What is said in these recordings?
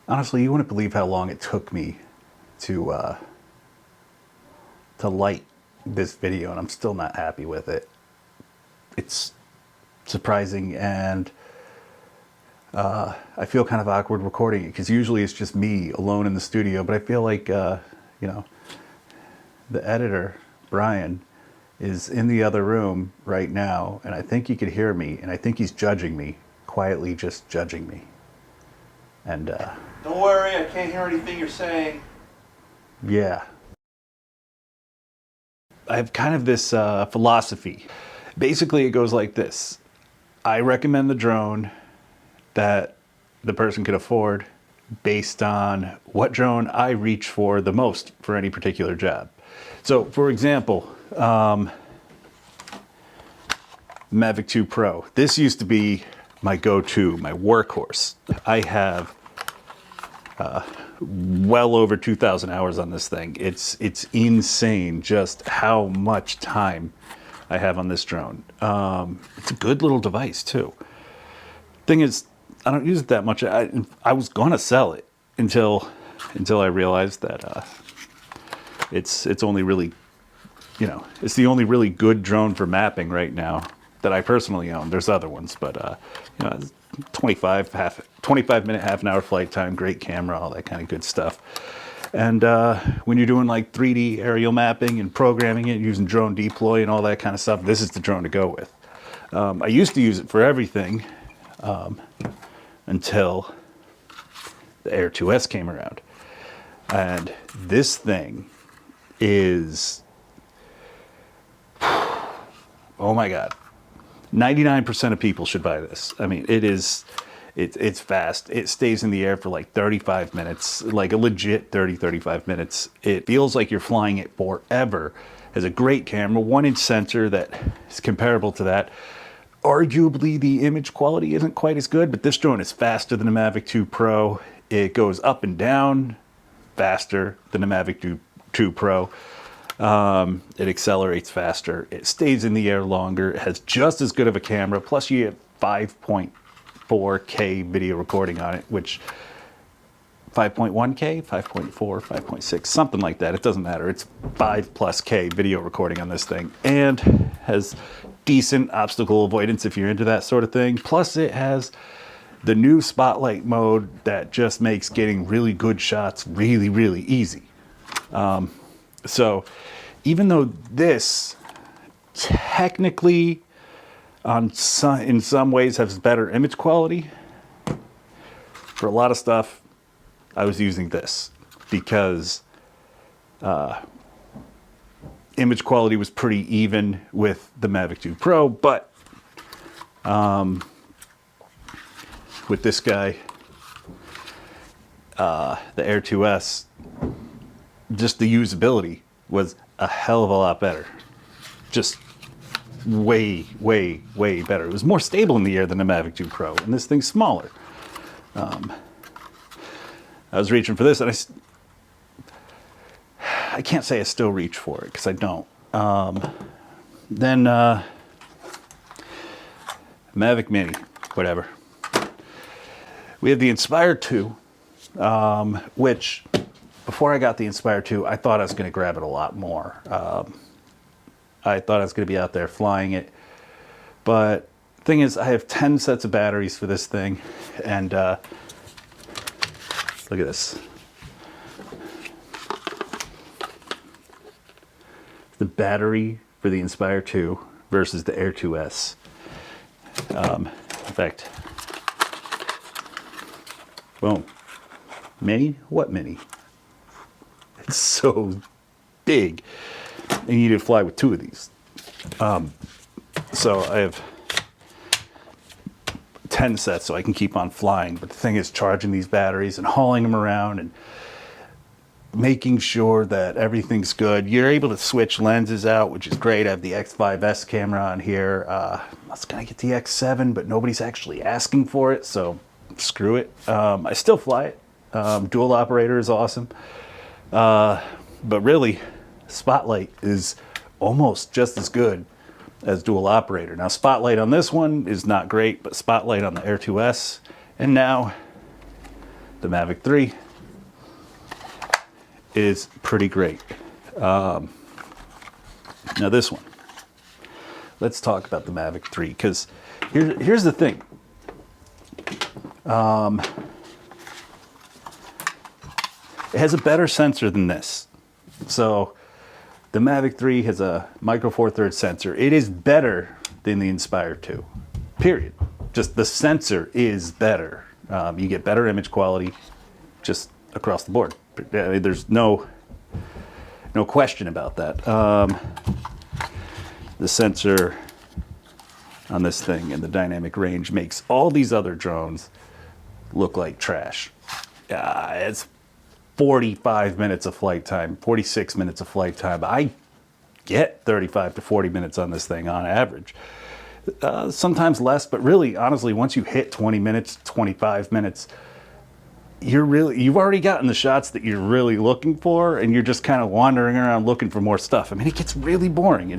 Honestly, you wouldn't believe how long it took me to light this video, and I'm still not happy with it. It's surprising, and I feel kind of awkward recording it because usually it's just me alone in the studio, but I feel like you know, the editor, Brian, is in the other room right now, and I think he could hear me, and I think he's judging me, quietly just judging me. And don't worry, I can't hear anything you're saying. Yeah. I have kind of this philosophy. Basically, it goes like this. I recommend the drone that the person could afford based on what drone I reach for the most for any particular job. So, for example, Mavic 2 Pro. This used to be my go-to, my workhorse. I have well over 2,000 hours on this thing. It's insane just how much time I have on this drone. It's a good little device too. Thing is, I don't use it that much. I was gonna sell it until I realized that it's only really, you know, it's the only really good drone for mapping right now that I personally own. There's other ones, but you know, 25 minute, half an hour flight time, great camera, all that kind of good stuff. And when you're doing like 3D aerial mapping and programming it, using drone deploy and all that kind of stuff, this is the drone to go with. I used to use it for everything until the Air 2S came around. And this thing is, oh my God. 99% of people should buy this. I mean, it's fast. It stays in the air for like 35 minutes, like a legit 35 minutes. It feels like you're flying it forever. Has a great camera, 1-inch sensor that is comparable to that. Arguably, the image quality isn't quite as good, but this drone is faster than the Mavic 2 Pro. It goes up and down faster than the Mavic 2 Pro. It accelerates faster. It stays in the air longer. It has just as good of a camera. Plus, you get 5.4K video recording on it, which 5.1K, 5.4, 5.6, something like that. It doesn't matter. It's 5+K video recording on this thing, and has decent obstacle avoidance if you're into that sort of thing. Plus, it has the new spotlight mode that just makes getting really good shots really, really easy. So even though this technically in some ways has better image quality, for a lot of stuff, I was using this because image quality was pretty even with the Mavic 2 Pro, but with this guy, the Air 2S, just the usability was a hell of a lot better. Just way, way, way better. It was more stable in the air than the Mavic 2 Pro, and this thing's smaller. I was reaching for this, and I can't say I still reach for it, because I don't. Then Mavic Mini, whatever. We have the Inspire 2, which, before I got the Inspire 2, I thought I was going to grab it a lot more. I thought I was going to be out there flying it. But the thing is, I have 10 sets of batteries for this thing. And look at this. The battery for the Inspire 2 versus the Air 2S. In fact, boom. Mini? What mini? It's so big. And you need to fly with 2 of these. So I have 10 sets so I can keep on flying. But the thing is, charging these batteries and hauling them around and making sure that everything's good. You're able to switch lenses out, which is great. I have the X5S camera on here. I was going to get the X7, but nobody's actually asking for it, so screw it. I still fly it. Dual operator is awesome. But really, Spotlight is almost just as good as dual operator. Now, Spotlight on this one is not great, but Spotlight on the Air 2S, and now The Mavic 3 is pretty great. Now this one. Let's talk about the Mavic 3, because here's the thing. It has a better sensor than this. So the Mavic 3 has a micro four thirds sensor. It is better than the Inspire 2, period. Just the sensor is better. You get better image quality just across the board. There's no question about that. The sensor on this thing and the dynamic range makes all these other drones look like trash. It's 45 minutes of flight time, 46 minutes of flight time. I get 35 to 40 minutes on this thing on average. Sometimes less, but really, honestly, once you hit 20 minutes, 25 minutes, you've already gotten the shots that you're really looking for, and you're just kind of wandering around looking for more stuff. I mean, it gets really boring.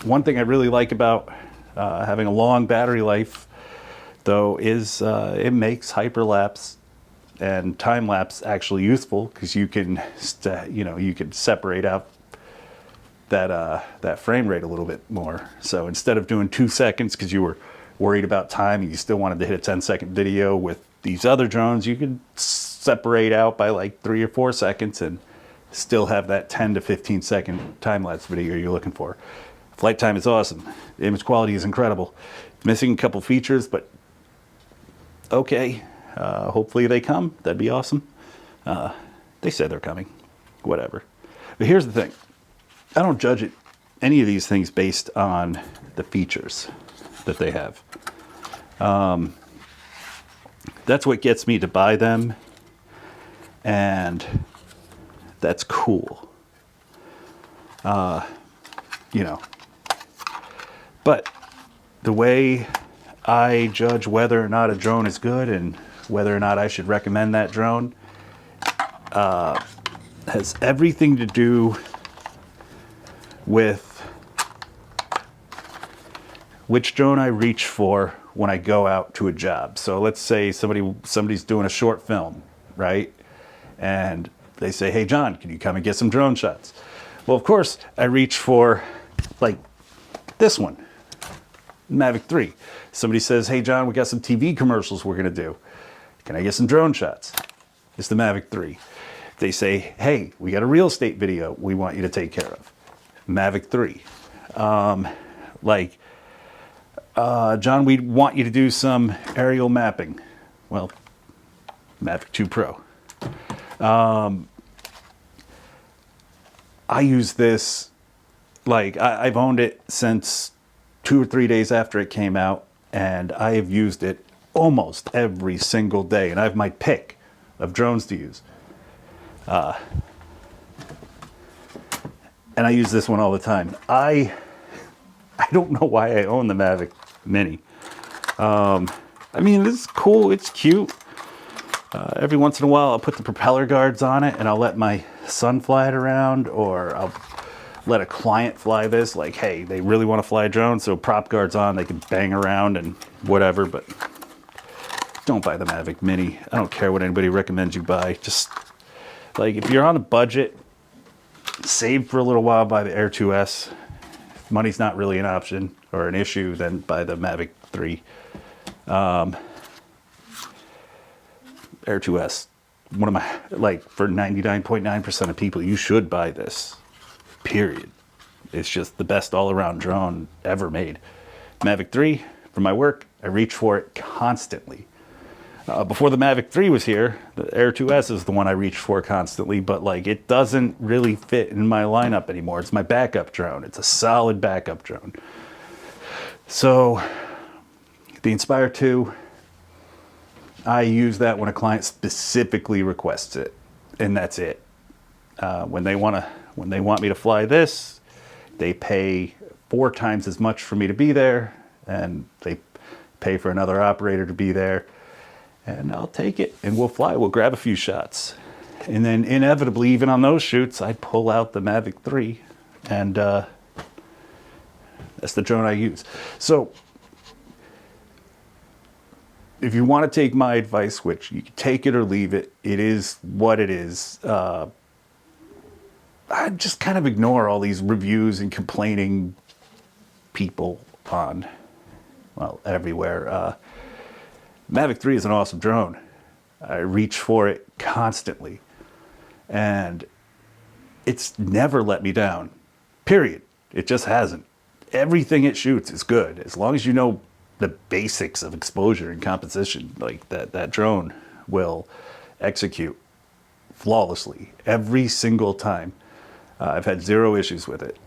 One thing I really like about having a long battery life, though, is it makes hyperlapse and time lapse actually useful, because you can separate out that frame rate a little bit more. So instead of doing 2 seconds because you were worried about time and you still wanted to hit a 10-second video with these other drones, you could separate out by like 3 or 4 seconds and still have that 10 to 15 second time lapse video you're looking for. Flight time is awesome. The image quality is incredible. Missing a couple features, but okay. Hopefully they come. That'd be awesome. They said they're coming. Whatever. But here's the thing. I don't judge any of these things based on the features that they have. That's what gets me to buy them, and that's cool. But the way I judge whether or not a drone is good and whether or not I should recommend that drone has everything to do with which drone I reach for when I go out to a job. So let's say somebody's doing a short film, right? And they say, "Hey John, can you come and get some drone shots?" Well, of course, I reach for like this one, Mavic 3. Somebody says, "Hey John, we got some TV commercials we're gonna do. Can I get some drone shots?" It's the Mavic 3. They say, "Hey, we got a real estate video we want you to take care of." Mavic 3. John, we want you to do some aerial mapping. Well, Mavic 2 Pro. I use this, I've owned it since 2 or 3 days after it came out, and I have used it almost every single day, and I have my pick of drones to use. And I use this one all the time. I don't know why I own the Mavic Mini. I mean, it's cool, it's cute. Every once in a while, I'll put the propeller guards on it and I'll let my son fly it around, or I'll let a client fly this. Like, hey, they really want to fly a drone, so prop guards on, they can bang around and whatever, but don't buy the Mavic Mini. I don't care what anybody recommends you buy. Just, if you're on a budget, save for a little while, buy the Air 2S. If money's not really an option or an issue, then buy the Mavic 3. Air 2S, one of my, for 99.9% of people, you should buy this, period. It's just the best all-around drone ever made. Mavic 3, for my work, I reach for it constantly. Before the Mavic 3 was here, the Air 2S is the one I reach for constantly, but it doesn't really fit in my lineup anymore. It's my backup drone. It's a solid backup drone. So the Inspire 2, I use that when a client specifically requests it, and that's it. When they want me to fly this, they pay 4 times as much for me to be there, and they pay for another operator to be there, and I'll take it, and we'll fly. We'll grab a few shots, and then inevitably, even on those shoots, I pull out the Mavic 3, and that's the drone I use. So if you want to take my advice, which you can take it or leave it, it is what it is. I just kind of ignore all these reviews and complaining people on, well, everywhere. Mavic 3 is an awesome drone. I reach for it constantly, and it's never let me down, period. It just hasn't. Everything it shoots is good. As long as you know the basics of exposure and composition, like that drone will execute flawlessly every single time. I've had zero issues with it.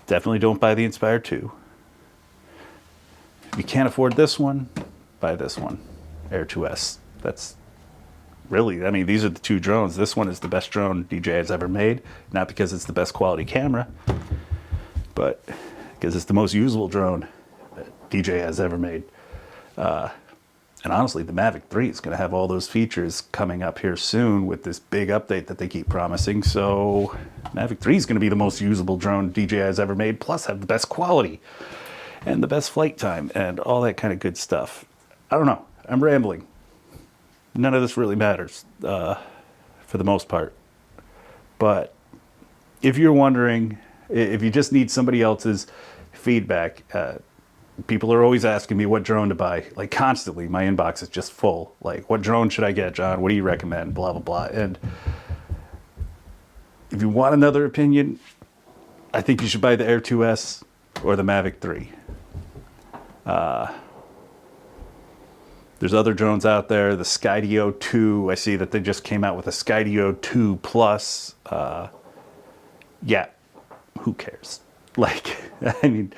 Definitely don't buy the Inspire 2. If you can't afford this one, buy this one, Air 2S. That's really, I mean, these are the two drones. This one is the best drone DJI has ever made, not because it's the best quality camera, but because it's the most usable drone that DJI has ever made. And honestly, the Mavic 3 is going to have all those features coming up here soon with this big update that they keep promising. So Mavic 3 is going to be the most usable drone DJI has ever made, plus have the best quality and the best flight time and all that kind of good stuff. I don't know. I'm rambling. None of this really matters for the most part. But if you're wondering, if you just need somebody else's feedback, people are always asking me what drone to buy. Like constantly, my inbox is just full. Like, what drone should I get, John? What do you recommend? Blah, blah, blah. And if you want another opinion, I think you should buy the Air 2S or the Mavic 3. There's other drones out there. The Skydio 2, I see that they just came out with a Skydio 2 Plus. Yeah, who cares? Like, I mean,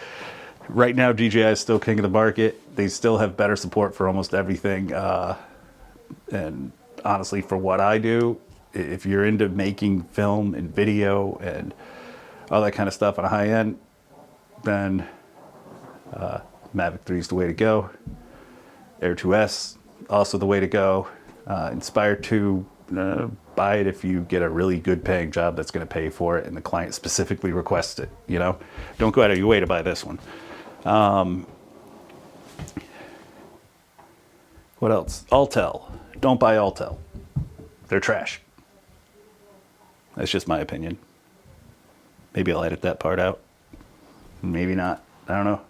right now DJI is still king of the market. They still have better support for almost everything. And honestly, for what I do, if you're into making film and video and all that kind of stuff on a high end, then Mavic 3 is the way to go. Air 2S, also the way to go. Inspire 2, buy it if you get a really good paying job that's going to pay for it and the client specifically requests it. You know, don't go out of your way to buy this one. What else? Autel. Don't buy Autel. They're trash. That's just my opinion. Maybe I'll edit that part out. Maybe not. I don't know.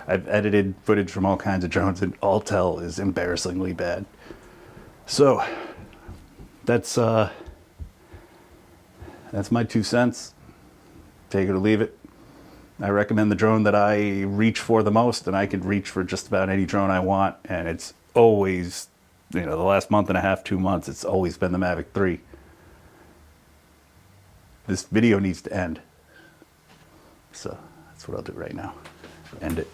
I've edited footage from all kinds of drones, and Autel is embarrassingly bad. So that's my 2 cents. Take it or leave it. I recommend the drone that I reach for the most, and I can reach for just about any drone I want, and it's always, you know, the last month and a half, 2 months, it's always been the Mavic 3. This video needs to end. So that's what I'll do right now. End it.